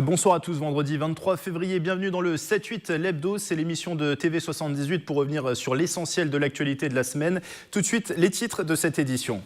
Bonsoir à tous, vendredi 23 février, bienvenue dans le 7-8 l'hebdo, c'est l'émission de TV78 pour revenir sur l'essentiel de l'actualité de la semaine. Tout de suite, les titres de cette édition.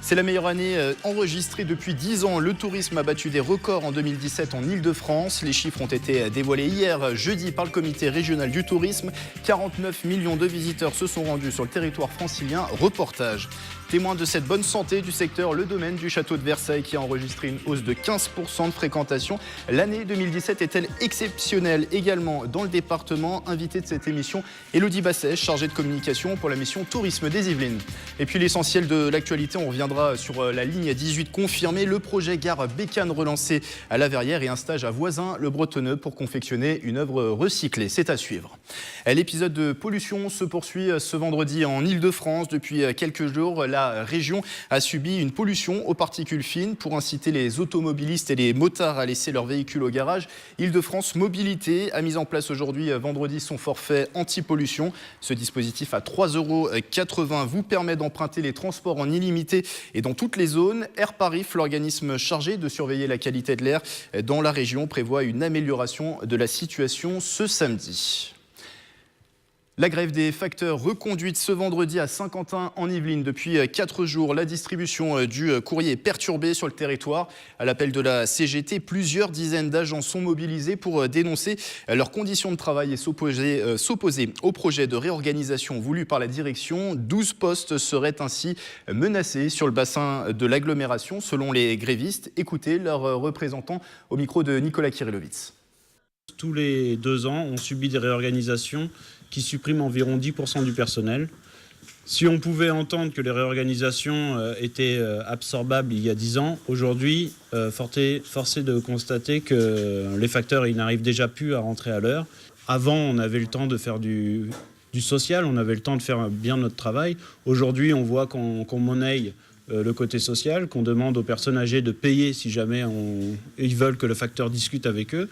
C'est la meilleure année enregistrée depuis 10 ans. Le tourisme a battu des records en 2017 en Ile-de-France. Les chiffres ont été dévoilés hier, jeudi, par le comité régional du tourisme. 49 millions de visiteurs se sont rendus sur le territoire francilien. Reportage. Témoin de cette bonne santé du secteur, le domaine du château de Versailles qui a enregistré une hausse de 15% de fréquentation. L'année 2017 est-elle exceptionnelle également dans le département? Invité de cette émission, Élodie Basset, chargée de communication pour la mission Tourisme des Yvelines. Et puis l'essentiel de l'actualité, on reviendra sur la ligne 18 confirmée, le projet Gare Bécane relancé à la Verrière et un stage à Voisin, le Bretonneux, pour confectionner une œuvre recyclée. C'est à suivre. L'épisode de pollution se poursuit ce vendredi en Ile-de-France. Depuis quelques jours, la région a subi une pollution aux particules fines pour inciter les automobilistes et les motards à laisser leurs véhicules au garage. Ile-de-France Mobilité a mis en place aujourd'hui, vendredi, son forfait anti-pollution. Ce dispositif à 3,80 € vous permet d'emprunter les transports en illimité et dans toutes les zones. Air Paris, l'organisme chargé de surveiller la qualité de l'air dans la région, prévoit une amélioration de la situation ce samedi. La grève des facteurs reconduite ce vendredi à Saint-Quentin en Yvelines. Depuis 4 jours, la distribution du courrier est perturbée sur le territoire. À l'appel de la CGT, plusieurs dizaines d'agents sont mobilisés pour dénoncer leurs conditions de travail et s'opposer au projet de réorganisation voulu par la direction. 12 postes seraient ainsi menacés sur le bassin de l'agglomération, selon les grévistes. Écoutez leurs représentants au micro de Nicolas Kirillovitz. Tous les 2 ans, on subit des réorganisations qui suppriment environ 10% du personnel. Si on pouvait entendre que les réorganisations étaient absorbables il y a 10 ans, aujourd'hui, force est de constater que les facteurs ils n'arrivent déjà plus à rentrer à l'heure. Avant, on avait le temps de faire du social, on avait le temps de faire bien notre travail. Aujourd'hui, on voit qu'on monnaie le côté social, qu'on demande aux personnes âgées de payer si jamais ils veulent que le facteur discute avec eux.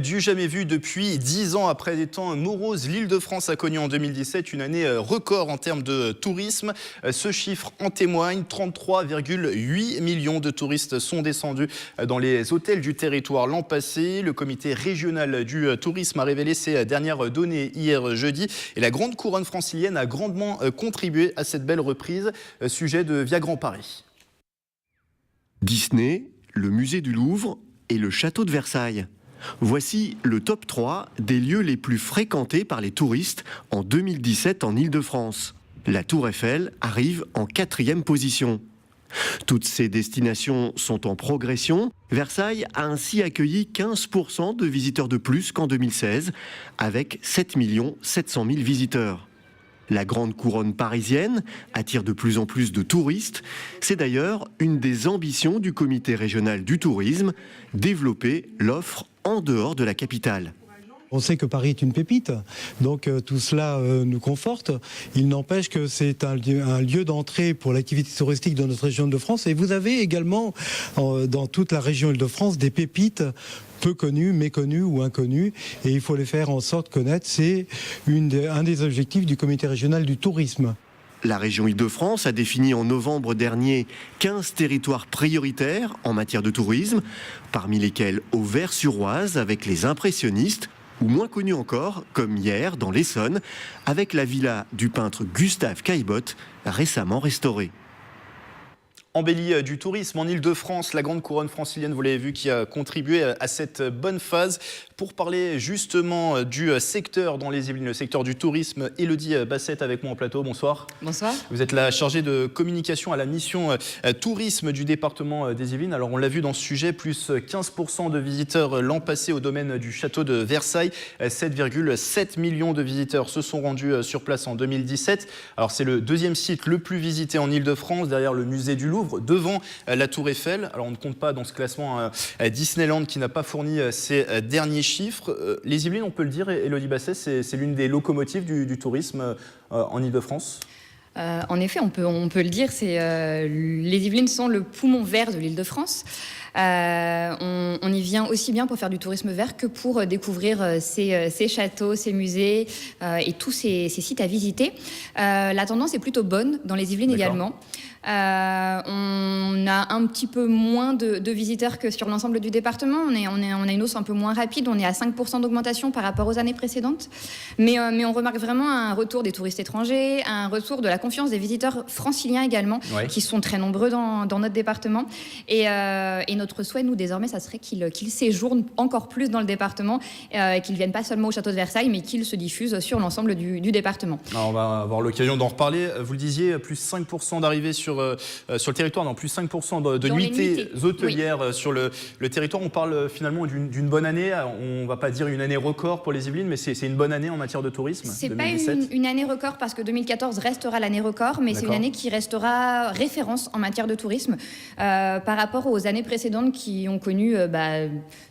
Du jamais vu depuis 10 ans après des temps moroses, l'Île-de-France a connu en 2017 une année record en termes de tourisme. Ce chiffre en témoigne, 33,8 millions de touristes sont descendus dans les hôtels du territoire l'an passé. Le comité régional du tourisme a révélé ces dernières données hier jeudi. Et la grande couronne francilienne a grandement contribué à cette belle reprise. Sujet de Via Grand Paris. Disney, le musée du Louvre et le château de Versailles. Voici le top 3 des lieux les plus fréquentés par les touristes en 2017 en Île-de-France. La Tour Eiffel arrive en 4e position. Toutes ces destinations sont en progression. Versailles a ainsi accueilli 15% de visiteurs de plus qu'en 2016, avec 7 700 000 visiteurs. La grande couronne parisienne attire de plus en plus de touristes. C'est d'ailleurs une des ambitions du comité régional du tourisme, développer l'offre en dehors de la capitale. On sait que Paris est une pépite, donc tout cela nous conforte. Il n'empêche que c'est un lieu d'entrée pour l'activité touristique de notre région de France. Et vous avez également dans toute la région Île-de-France des pépites peu connues, méconnues ou inconnues. Et il faut les faire en sorte connaître. C'est un des objectifs du comité régional du tourisme. La région Île-de-France a défini en novembre dernier 15 territoires prioritaires en matière de tourisme, parmi lesquels Auvers-sur-Oise avec les impressionnistes, ou moins connus encore, comme hier dans l'Essonne, avec la villa du peintre Gustave Caillebotte, récemment restaurée. Embellie du tourisme en Ile-de-France, la grande couronne francilienne, vous l'avez vu, qui a contribué à cette bonne phase. Pour parler justement du secteur dans les Yvelines, le secteur du tourisme, Élodie Basset avec moi en plateau. Bonsoir. Bonsoir. Vous êtes la chargée de communication à la mission tourisme du département des Yvelines. Alors on l'a vu dans ce sujet, plus 15% de visiteurs l'an passé au domaine du château de Versailles. 7,7 millions de visiteurs se sont rendus sur place en 2017. Alors c'est le 2e site le plus visité en Ile-de-France, derrière le musée du Louvre, devant la Tour Eiffel. Alors on ne compte pas dans ce classement Disneyland qui n'a pas fourni ces derniers chiffres. Les Yvelines, on peut le dire, Élodie Basset, c'est l'une des locomotives du tourisme en Ile-de-France. En effet, on peut le dire, les Yvelines sont le poumon vert de l'Île-de-France. On y vient aussi bien pour faire du tourisme vert que pour découvrir ces châteaux, ces musées et tous ces sites à visiter. La tendance est plutôt bonne dans les Yvelines également. On a un petit peu moins de visiteurs que sur l'ensemble du département. On a une hausse un peu moins rapide. On est à 5% d'augmentation par rapport aux années précédentes. Mais on remarque vraiment un retour des touristes étrangers, un retour de la confiance des visiteurs franciliens également, qui sont très nombreux dans notre département. Et notre souhait, nous, désormais, ça serait qu'ils séjournent encore plus dans le département, qu'ils ne viennent pas seulement au château de Versailles, mais qu'ils se diffusent sur l'ensemble du département. Alors, on va avoir l'occasion d'en reparler. Vous le disiez, plus 5% d'arrivées sur le territoire, non, plus 5% de nuitées hôtelières sur le territoire. On parle finalement d'une bonne année. On ne va pas dire une année record pour les Yvelines, mais c'est une bonne année en matière de tourisme. C'est pas une année record parce que 2014 restera l'année record, mais c'est une année qui restera référence en matière de tourisme par rapport aux années précédentes qui ont connu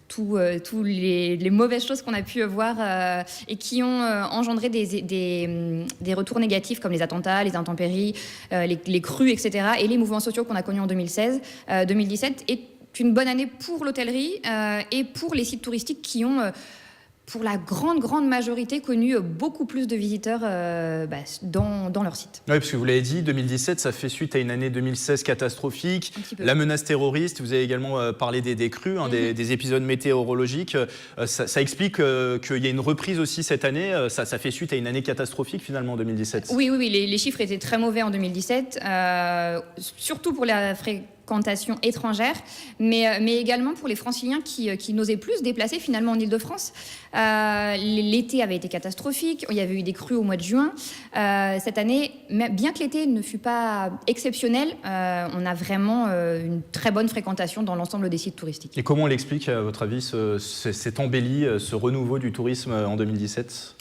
tous les mauvaises choses qu'on a pu voir et qui ont engendré des retours négatifs comme les attentats, les intempéries, les crues, etc. et les mouvements sociaux qu'on a connus en 2017 est une bonne année pour l'hôtellerie et pour les sites touristiques qui ont pour la grande majorité connu beaucoup plus de visiteurs dans leur site. Oui, parce que vous l'avez dit, 2017, ça fait suite à une année 2016 catastrophique, la menace terroriste, vous avez également parlé des crues, des épisodes météorologiques. Ça explique qu'il y a une reprise aussi cette année, ça fait suite à une année catastrophique finalement en 2017. Oui, les chiffres étaient très mauvais en 2017, surtout pour la fréquentation étrangère, mais également pour les franciliens qui n'osaient plus se déplacer finalement en Ile-de-France. L'été avait été catastrophique, il y avait eu des crues au mois de juin. Cette année, bien que l'été ne fut pas exceptionnel, on a vraiment une très bonne fréquentation dans l'ensemble des sites touristiques. Et comment on l'explique, à votre avis, cette embellie, ce renouveau du tourisme en 2017 ?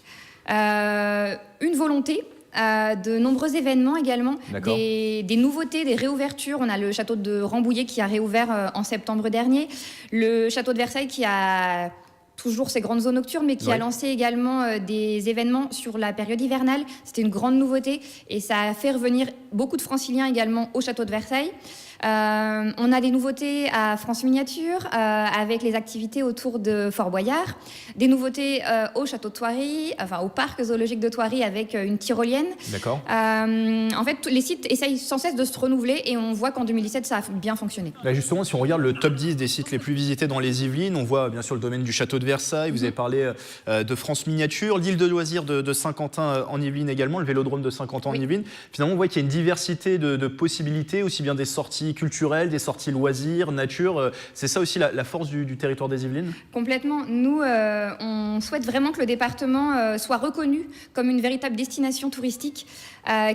Une volonté. De nombreux événements également, des nouveautés, des réouvertures. On a le château de Rambouillet qui a réouvert en septembre dernier, le château de Versailles qui a toujours ses grandes zones nocturnes, mais qui a lancé également des événements sur la période hivernale. C'était une grande nouveauté et ça a fait revenir beaucoup de franciliens également au château de Versailles. On a des nouveautés à France Miniature avec les activités autour de Fort Boyard, des nouveautés au château de Thoiry, au parc zoologique de Thoiry avec une tyrolienne. D'accord. En fait, les sites essayent sans cesse de se renouveler et on voit qu'en 2017 ça a bien fonctionné. Là justement, si on regarde le top 10 des sites les plus visités dans les Yvelines, on voit bien sûr le domaine du château de Versailles, vous avez parlé de France Miniature, l'île de loisirs de Saint-Quentin en Yvelines également, le vélodrome de Saint-Quentin en Yvelines. Finalement, on voit qu'il y a une diversité de possibilités, aussi bien des sorties culturelles, des sorties loisirs, nature. C'est ça aussi la force du territoire des Yvelines ? Complètement. Nous, on souhaite vraiment que le département soit reconnu comme une véritable destination touristique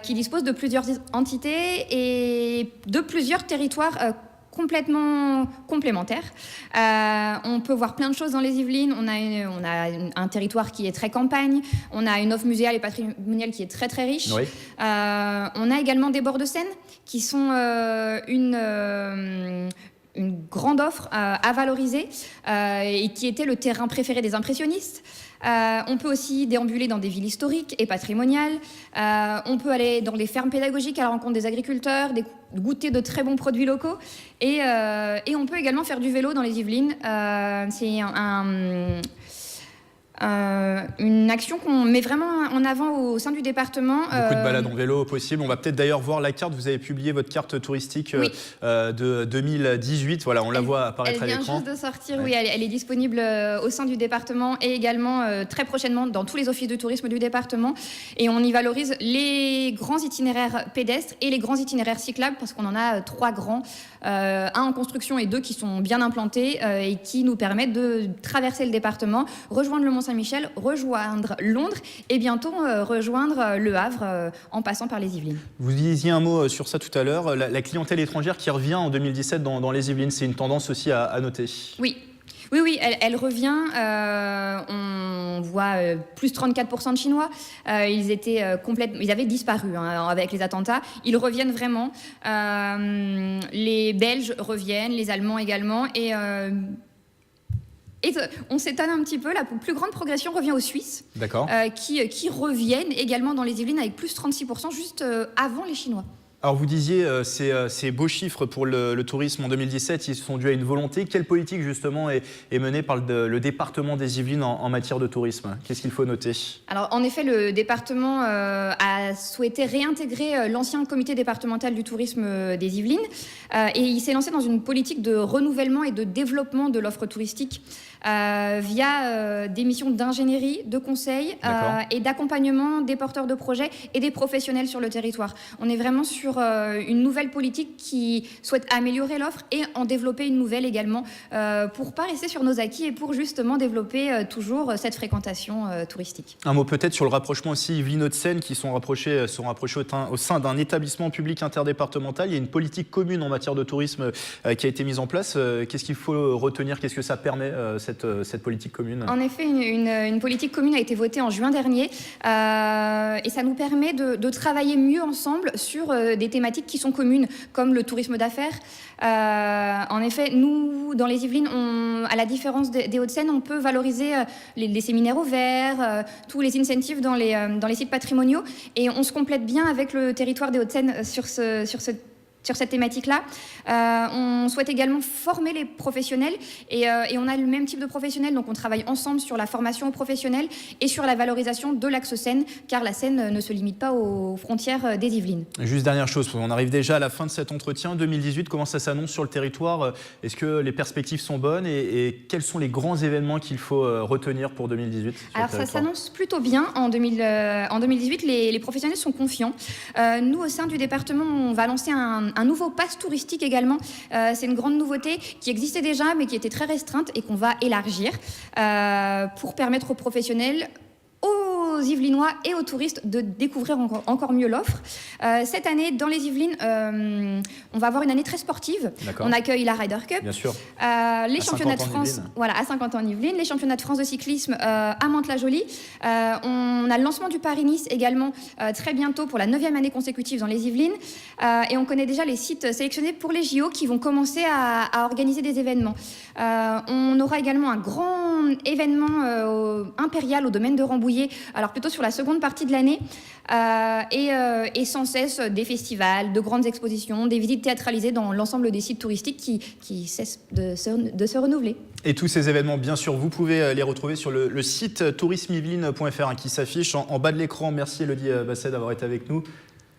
qui dispose de plusieurs entités et de plusieurs territoires complètement complémentaires. On peut voir plein de choses dans les Yvelines. On a un territoire qui est très campagne. On a une offre muséale et patrimoniale qui est très très riche. Oui. On a également des bords de Seine qui sont une grande offre à valoriser et qui était le terrain préféré des impressionnistes. On peut aussi déambuler dans des villes historiques et patrimoniales. On peut aller dans les fermes pédagogiques à la rencontre des agriculteurs, goûter de très bons produits locaux. Et on peut également faire du vélo dans les Yvelines. C'est une action qu'on met vraiment en avant au sein du département. Beaucoup de balades en vélo possible. On va peut-être d'ailleurs voir la carte. Vous avez publié votre carte touristique de 2018. Voilà, on la voit apparaître à l'écran. Elle vient juste de sortir. Oui, elle est disponible au sein du département et également très prochainement dans tous les offices de tourisme du département. Et on y valorise les grands itinéraires pédestres et les grands itinéraires cyclables parce qu'on en a 3 grands, un en construction et 2 qui sont bien implantés et qui nous permettent de traverser le département, rejoindre le Mont-Saint-Michel, rejoindre Londres et bientôt rejoindre Le Havre en passant par les Yvelines. Vous disiez un mot sur ça tout à l'heure, la clientèle étrangère qui revient en 2017 dans les Yvelines, c'est une tendance aussi à noter. Oui, elle revient. On voit plus 34% de Chinois. Ils avaient disparu avec les attentats. Ils reviennent vraiment. Les Belges reviennent, les Allemands également. Et on s'étonne un petit peu, la plus grande progression revient aux Suisses, qui reviennent également dans les Yvelines avec plus 36% juste avant les Chinois. Alors vous disiez, ces beaux chiffres pour le tourisme en 2017, ils sont dus à une volonté. Quelle politique justement est menée par le département des Yvelines en matière de tourisme? Qu'est-ce qu'il faut noter? Alors en effet, le département a souhaité réintégrer l'ancien comité départemental du tourisme des Yvelines et il s'est lancé dans une politique de renouvellement et de développement de l'offre touristique via des missions d'ingénierie, de conseil et d'accompagnement des porteurs de projets et des professionnels sur le territoire. On est vraiment sur une nouvelle politique qui souhaite améliorer l'offre et en développer une nouvelle également pour pas rester sur nos acquis et pour justement développer toujours cette fréquentation touristique. Un mot peut-être sur le rapprochement aussi Yvelines-Hauts-de-Seine qui sont rapprochés au sein d'un établissement public interdépartemental. Il y a une politique commune en matière de tourisme qui a été mise en place. Qu'est-ce qu'il faut retenir? Qu'est-ce que ça permet cette politique commune? En effet, une politique commune a été votée en juin dernier et ça nous permet de travailler mieux ensemble sur des thématiques qui sont communes, comme le tourisme d'affaires. En effet, nous, dans les Yvelines, à la différence des Hauts-de-Seine, on peut valoriser les séminaires ouverts, tous les incentives dans les sites patrimoniaux, et on se complète bien avec le territoire des Hauts-de-Seine sur cette thématique-là. On souhaite également former les professionnels et on a le même type de professionnels, donc on travaille ensemble sur la formation aux professionnels et sur la valorisation de l'axe Seine, car la Seine ne se limite pas aux frontières des Yvelines. Juste dernière chose, on arrive déjà à la fin de cet entretien. 2018, comment ça s'annonce sur le territoire? Est-ce que les perspectives sont bonnes et quels sont les grands événements qu'il faut retenir pour 2018? Alors ça s'annonce plutôt bien. En 2018, les professionnels sont confiants. Nous, au sein du département, on va lancer un nouveau pass touristique également. C'est une grande nouveauté qui existait déjà mais qui était très restreinte et qu'on va élargir pour permettre aux professionnels, aux Yvelinois et aux touristes de découvrir encore mieux l'offre. Cette année, dans les Yvelines, on va avoir une année très sportive. On accueille la Ryder Cup, bien sûr. Les championnats de France, voilà, à 50 ans en Yvelines, les championnats de France de cyclisme à Mantes-la-Jolie. On a le lancement du Paris-Nice également très bientôt pour la 9e année consécutive dans les Yvelines. Et on connaît déjà les sites sélectionnés pour les JO qui vont commencer à organiser des événements. On aura également un grand événement impérial au domaine de Rambouillet, alors plutôt sur la seconde partie de l'année, et sans cesse des festivals, de grandes expositions, des visites théâtralisées dans l'ensemble des sites touristiques qui cessent de se renouveler. Et tous ces événements, bien sûr, vous pouvez les retrouver sur le site tourismeyvelines.fr qui s'affiche en bas de l'écran. Merci Elodie Basset d'avoir été avec nous.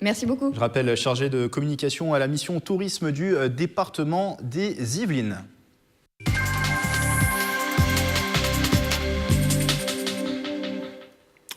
Merci beaucoup. Je rappelle, chargée de communication à la mission tourisme du département des Yvelines.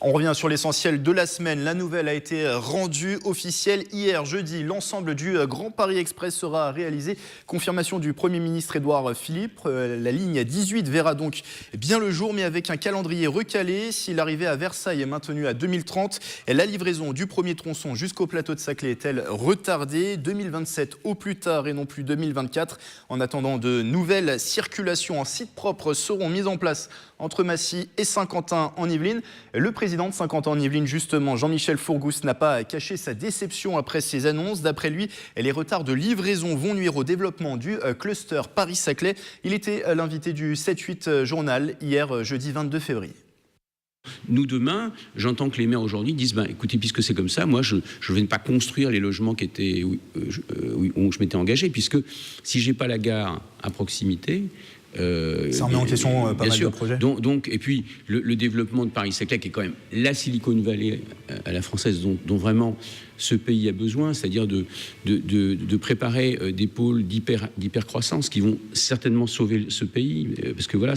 On revient sur l'essentiel de la semaine. La nouvelle a été rendue officielle hier, jeudi. L'ensemble du Grand Paris Express sera réalisé. Confirmation du Premier ministre Édouard Philippe. La ligne 18 verra donc bien le jour, mais avec un calendrier recalé. Si l'arrivée à Versailles est maintenue à 2030, la livraison du premier tronçon jusqu'au plateau de Saclay est-elle retardée? 2027 au plus tard et non plus 2024. En attendant, de nouvelles circulations en site propre seront mises en place entre Massy et Saint-Quentin en Yvelines. Le président de Saint-Quentin en Yvelines, justement, Jean-Michel Fourgousse, n'a pas caché sa déception après ces annonces. D'après lui, les retards de livraison vont nuire au développement du cluster Paris-Saclay. Il était l'invité du 7-8 journal hier, jeudi 22 février. Nous, demain, j'entends que les maires aujourd'hui disent écoutez, puisque c'est comme ça, moi, je ne vais pas construire les logements où je m'étais engagé, puisque si je n'ai pas la gare à proximité, ça remet en question pas mal de projets. Donc, et puis, le développement de Paris-Saclay, qui est quand même la Silicon Valley à la française, dont vraiment ce pays a besoin, c'est-à-dire de préparer des pôles d'hypercroissance qui vont certainement sauver ce pays, parce que voilà,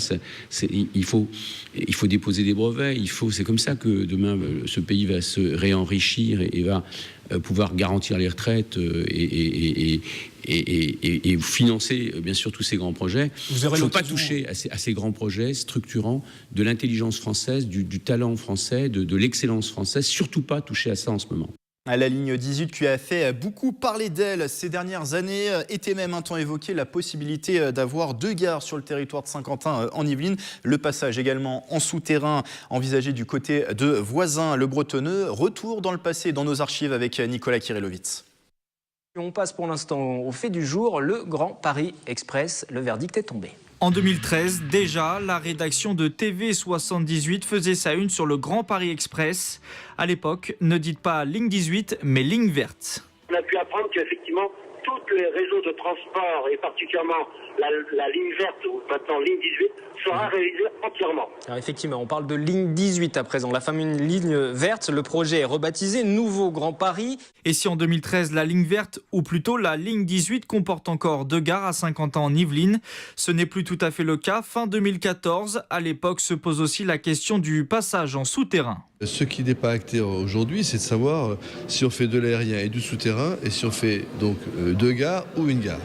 il faut déposer des brevets, c'est comme ça que demain ce pays va se réenrichir et va pouvoir garantir les retraites et financer bien sûr tous ces grands projets. Il ne faut pas toucher à ces grands projets structurants de l'intelligence française, du talent français, de l'excellence française, surtout pas toucher à ça en ce moment. La ligne 18 qui a fait beaucoup parler d'elle ces dernières années était même un temps évoqué la possibilité d'avoir 2 gares sur le territoire de Saint-Quentin en Yvelines. Le passage également en souterrain envisagé du côté de Voisins le Bretonneux. Retour dans le passé dans nos archives avec Nicolas Kirillovitz. On passe pour l'instant au fait du jour, le Grand Paris Express. Le verdict est tombé. En 2013, déjà, la rédaction de TV78 faisait sa une sur le Grand Paris Express. À l'époque, ne dites pas ligne 18, mais ligne verte. On a pu apprendre comprendre qu'effectivement, tous les réseaux de transport, et particulièrement la ligne verte, ou maintenant ligne 18, sera réalisée entièrement. Alors effectivement, on parle de ligne 18 à présent, la fameuse ligne verte. Le projet est rebaptisé Nouveau Grand Paris. Et si en 2013, la ligne verte, ou plutôt la ligne 18, comporte encore 2 gares à Saint-Quentin en Yvelines, ce n'est plus tout à fait le cas. Fin 2014, à l'époque, se pose aussi la question du passage en souterrain. Ce qui n'est pas acté aujourd'hui, c'est de savoir si on fait de l'aérien et du souterrain, et si on fait donc 2 gares ou une gare.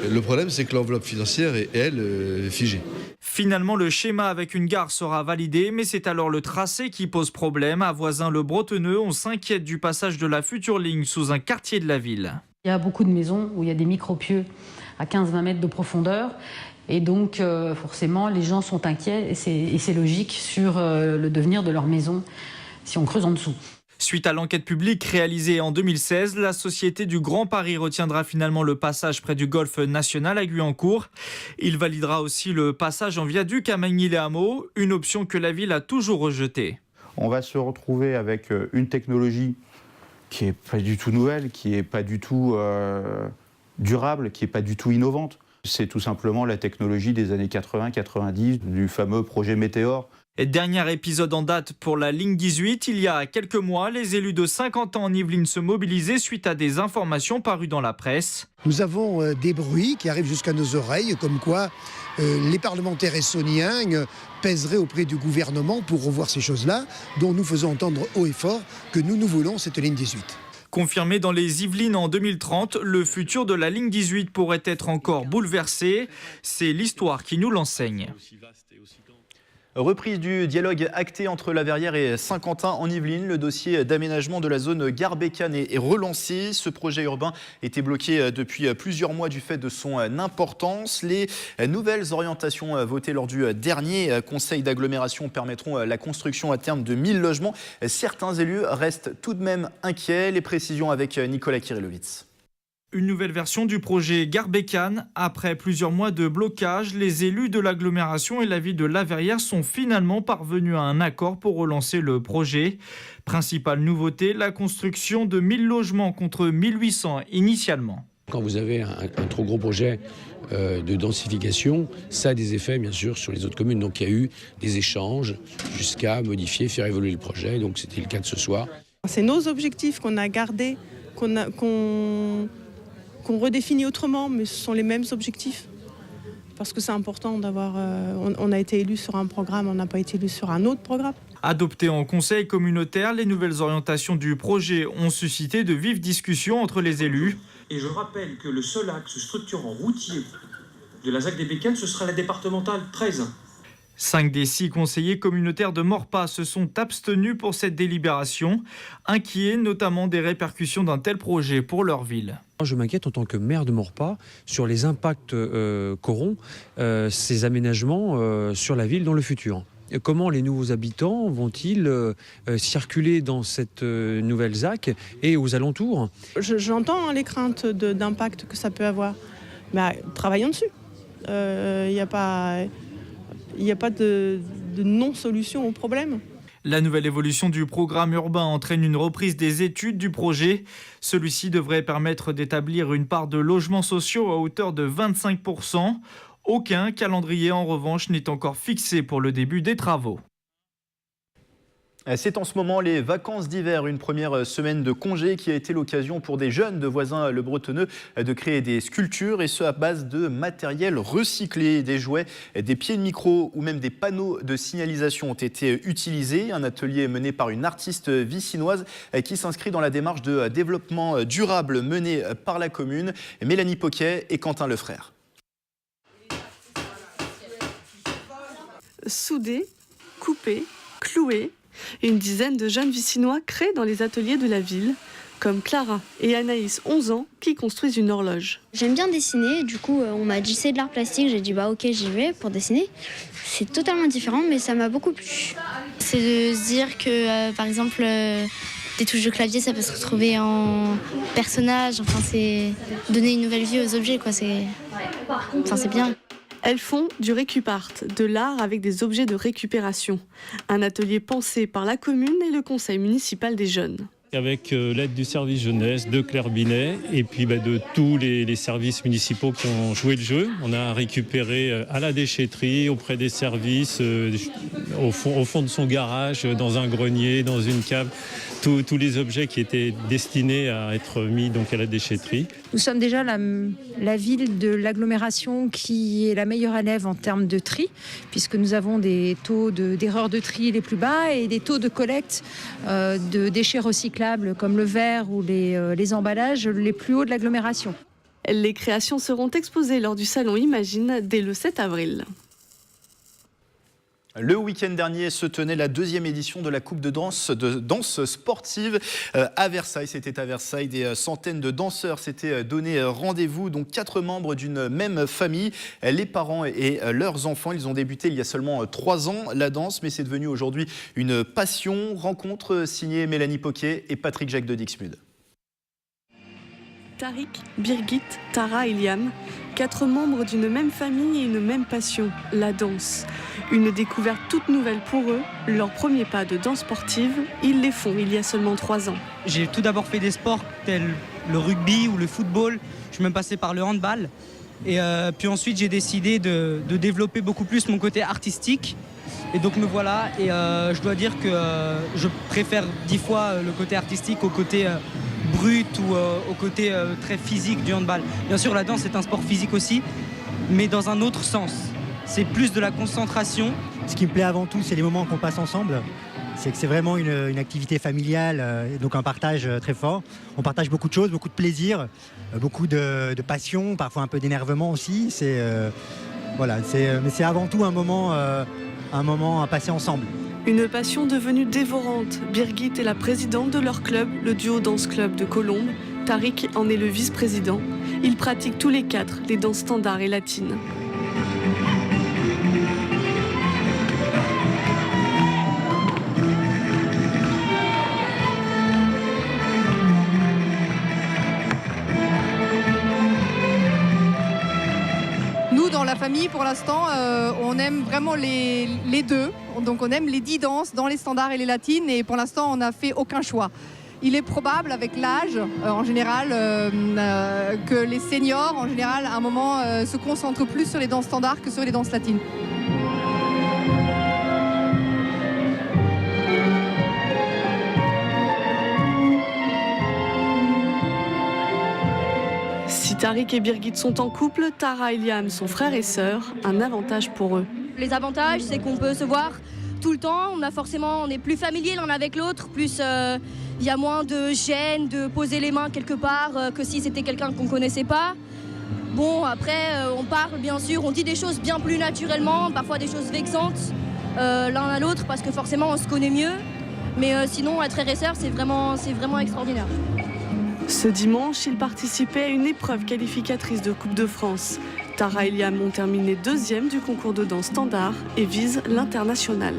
Le problème, c'est que l'enveloppe financière est, elle, figée. Finalement, le schéma avec une gare sera validé, mais c'est alors le tracé qui pose problème. À Voisins-le-Bretonneux, on s'inquiète du passage de la future ligne sous un quartier de la ville. Il y a beaucoup de maisons où il y a des micro-pieux à 15-20 mètres de profondeur. Et donc, forcément, les gens sont inquiets, et c'est logique, sur le devenir de leur maison si on creuse en dessous. Suite à l'enquête publique réalisée en 2016, la Société du Grand Paris retiendra finalement le passage près du golfe national à Guyancourt. Il validera aussi le passage en viaduc à Magny-les-Hameaux, une option que la ville a toujours rejetée. On va se retrouver avec une technologie qui n'est pas du tout nouvelle, qui n'est pas du tout durable, qui n'est pas du tout innovante. C'est tout simplement la technologie des années 80-90, du fameux projet Météor. Et dernier épisode en date pour la ligne 18, il y a quelques mois, les élus de Saint-Quentin en Yvelines se mobilisaient suite à des informations parues dans la presse. Nous avons des bruits qui arrivent jusqu'à nos oreilles, comme quoi les parlementaires essonniens pèseraient auprès du gouvernement pour revoir ces choses-là, dont nous faisons entendre haut et fort que nous voulons cette ligne 18. Confirmé dans les Yvelines en 2030, le futur de la ligne 18 pourrait être encore bouleversé. C'est l'histoire qui nous l'enseigne. Reprise du dialogue acté entre La Verrière et Saint-Quentin en Yvelines. Le dossier d'aménagement de la zone gare Bécane est relancé. Ce projet urbain était bloqué depuis plusieurs mois du fait de son importance. Les nouvelles orientations votées lors du dernier conseil d'agglomération permettront la construction à terme de 1000 logements. Certains élus restent tout de même inquiets. Les précisions avec Nicolas Kirillovitz. Une nouvelle version du projet Gare Bécane. Après plusieurs mois de blocage, les élus de l'agglomération et la ville de La Verrière sont finalement parvenus à un accord pour relancer le projet. Principale nouveauté, la construction de 1000 logements contre 1800 initialement. Quand vous avez un trop gros projet de densification, ça a des effets bien sûr sur les autres communes. Donc il y a eu des échanges jusqu'à modifier, faire évoluer le projet. Donc c'était le cas de ce soir. C'est nos objectifs qu'on a gardés, qu'on redéfinit autrement, mais ce sont les mêmes objectifs. Parce que c'est important d'avoir... on a été élu sur un programme, on n'a pas été élu sur un autre programme. Adoptées en conseil communautaire, les nouvelles orientations du projet ont suscité de vives discussions entre les élus. Et je rappelle que le seul axe structurant routier de la ZAC des Bécanes, ce sera la départementale 13. 5 des 6 conseillers communautaires de Maurepas se sont abstenus pour cette délibération, inquiets notamment des répercussions d'un tel projet pour leur ville. Je m'inquiète en tant que maire de Maurepas sur les impacts qu'auront ces aménagements sur la ville dans le futur. Comment les nouveaux habitants vont-ils circuler dans cette nouvelle ZAC et aux alentours ? J'entends les craintes d'impact que ça peut avoir, mais travaillons dessus. Il n'y a pas de non-solution au problème. La nouvelle évolution du programme urbain entraîne une reprise des études du projet. Celui-ci devrait permettre d'établir une part de logements sociaux à hauteur de 25%. Aucun calendrier, en revanche, n'est encore fixé pour le début des travaux. C'est en ce moment les vacances d'hiver, une première semaine de congé qui a été l'occasion pour des jeunes de Voisins-le-Bretonneux de créer des sculptures et ce à base de matériel recyclé. Des jouets, des pieds de micro ou même des panneaux de signalisation ont été utilisés. Un atelier mené par une artiste vicinoise qui s'inscrit dans la démarche de développement durable menée par la commune. Mélanie Poquet et Quentin Lefrère. Soudés, coupés, cloués. Une dizaine de jeunes vicinois créent dans les ateliers de la ville, comme Clara et Anaïs, 11 ans, qui construisent une horloge. J'aime bien dessiner, du coup on m'a dit c'est de l'art plastique, j'ai dit bah ok j'y vais pour dessiner. C'est totalement différent mais ça m'a beaucoup plu. C'est de se dire que par exemple des touches de clavier ça peut se retrouver en personnage, enfin c'est donner une nouvelle vie aux objets quoi, c'est bien. Elles font du récupart, de l'art avec des objets de récupération. Un atelier pensé par la commune et le conseil municipal des jeunes. avec l'aide du service jeunesse de Claire Binet et puis de tous les services municipaux qui ont joué le jeu. On a récupéré à la déchetterie, auprès des services, au fond de son garage, dans un grenier, dans une cave, tous les objets qui étaient destinés à être mis donc à la déchetterie. Nous sommes déjà la ville de l'agglomération qui est la meilleure élève en termes de tri, puisque nous avons des taux d'erreur de tri les plus bas et des taux de collecte de déchets recyclables comme le verre ou les emballages les plus hauts de l'agglomération. Les créations seront exposées lors du salon Imagine dès le 7 avril. Le week-end dernier se tenait la 2e édition de la Coupe de danse sportive à Versailles. C'était à Versailles, des centaines de danseurs s'étaient donné rendez-vous, donc 4 membres d'une même famille, les parents et leurs enfants. Ils ont débuté il y a seulement 3 ans la danse, mais c'est devenu aujourd'hui une passion. Rencontre signée Mélanie Poquet et Patrick Jacques de Dixmude. Tariq, Birgit, Tara et Liam, 4 membres d'une même famille et une même passion, la danse. Une découverte toute nouvelle pour eux, leur premier pas de danse sportive, ils les font il y a seulement 3 ans. J'ai tout d'abord fait des sports tels le rugby ou le football, je suis même passé par le handball. Et puis ensuite j'ai décidé de développer beaucoup plus mon côté artistique. Et donc me voilà, et je dois dire que je préfère 10 fois le côté artistique au côté brut ou au côté très physique du handball. Bien sûr, la danse est un sport physique aussi, mais dans un autre sens. C'est plus de la concentration. Ce qui me plaît avant tout, c'est les moments qu'on passe ensemble. C'est que c'est vraiment une activité familiale, donc un partage très fort. On partage beaucoup de choses, beaucoup de plaisir, beaucoup de passion, parfois un peu d'énervement aussi. Mais c'est avant tout un moment à passer ensemble. Une passion devenue dévorante. Birgit est la présidente de leur club, le Duo Dance Club de Colombes. Tariq en est le vice-président. Ils pratiquent tous les 4 les danses standards et latines. Dans la famille, pour l'instant, on aime vraiment les deux. Donc on aime les 10 danses dans les standards et les latines, et pour l'instant on n'a fait aucun choix. Il est probable avec l'âge, en général, que les seniors, en général, à un moment, se concentrent plus sur les danses standards que sur les danses latines. Si Tariq et Birgit sont en couple, Tara et Liam sont frères et sœurs, un avantage pour eux. Les avantages, c'est qu'on peut se voir tout le temps, on est plus familier l'un avec l'autre, plus il y a moins de gêne de poser les mains quelque part que si c'était quelqu'un qu'on ne connaissait pas. Bon, après, on parle bien sûr, on dit des choses bien plus naturellement, parfois des choses vexantes l'un à l'autre parce que forcément on se connaît mieux. Mais sinon, être frère et sœur, c'est vraiment extraordinaire. Ce dimanche, ils participaient à une épreuve qualificatrice de Coupe de France. Tara et Liam ont terminé 2e du concours de danse standard et visent l'international.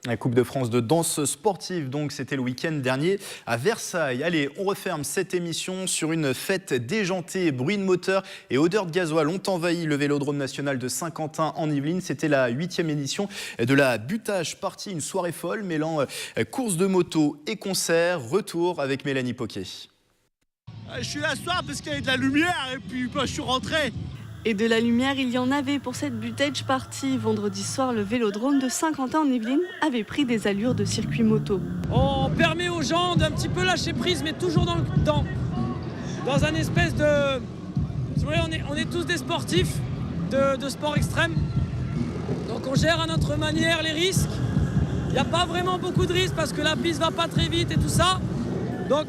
La Coupe de France de danse sportive, donc c'était le week-end dernier à Versailles. Allez, on referme cette émission sur une fête déjantée. Bruit de moteur et odeur de gasoil ont envahi le Vélodrome national de Saint-Quentin en Yvelines. C'était la 8e édition de la Butage Party, une soirée folle mêlant course de moto et concert. Retour avec Mélanie Poquet. Je suis là ce soir parce qu'il y avait de la lumière et puis je suis rentré. Et de la lumière, il y en avait pour cette Butage Party. Vendredi soir, le Vélodrome de Saint-Quentin en Yvelines avait pris des allures de circuit moto. On permet aux gens d'un petit peu lâcher prise, mais toujours dans un espèce de... Vous voyez, on est tous des sportifs de sport extrême. Donc on gère à notre manière les risques. Il n'y a pas vraiment beaucoup de risques parce que la piste ne va pas très vite et tout ça. Donc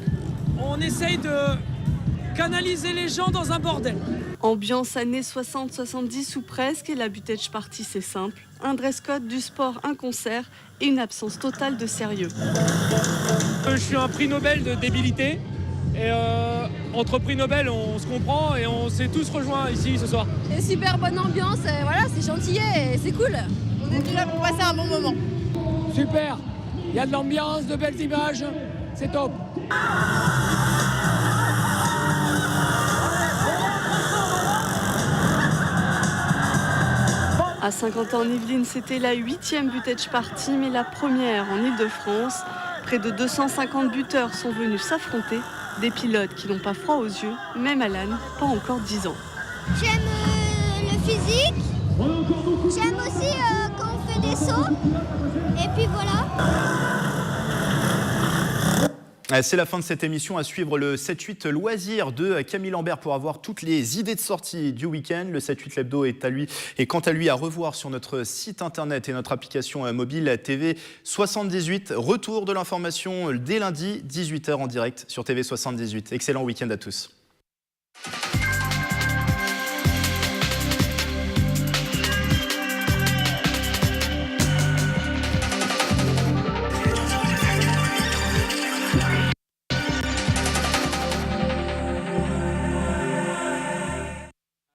on essaye de canaliser les gens dans un bordel. Ambiance années 60-70 ou presque, et la Butage Party c'est simple. Un dress code, du sport, un concert et une absence totale de sérieux. Je suis un prix Nobel de débilité et entre prix Nobel on se comprend et on s'est tous rejoints ici ce soir. Et super bonne ambiance, voilà, c'est gentillet et c'est cool. On est là pour passer un bon moment. Super, il y a de l'ambiance, de belles images, c'est top. À Saint-Quentin-en-Yvelines, c'était la 8e Buttedge Party, mais la première en Ile-de-France. Près de 250 buteurs sont venus s'affronter. Des pilotes qui n'ont pas froid aux yeux, même Alan, pas encore 10 ans. J'aime le physique, j'aime aussi quand on fait des sauts, et puis voilà. C'est la fin de cette émission. À suivre le 7-8 loisirs de Camille Lambert pour avoir toutes les idées de sortie du week-end. Le 7-8 l'hebdo est quant à lui à revoir sur notre site internet et notre application mobile TV78. Retour de l'information dès lundi 18h en direct sur TV78. Excellent week-end à tous.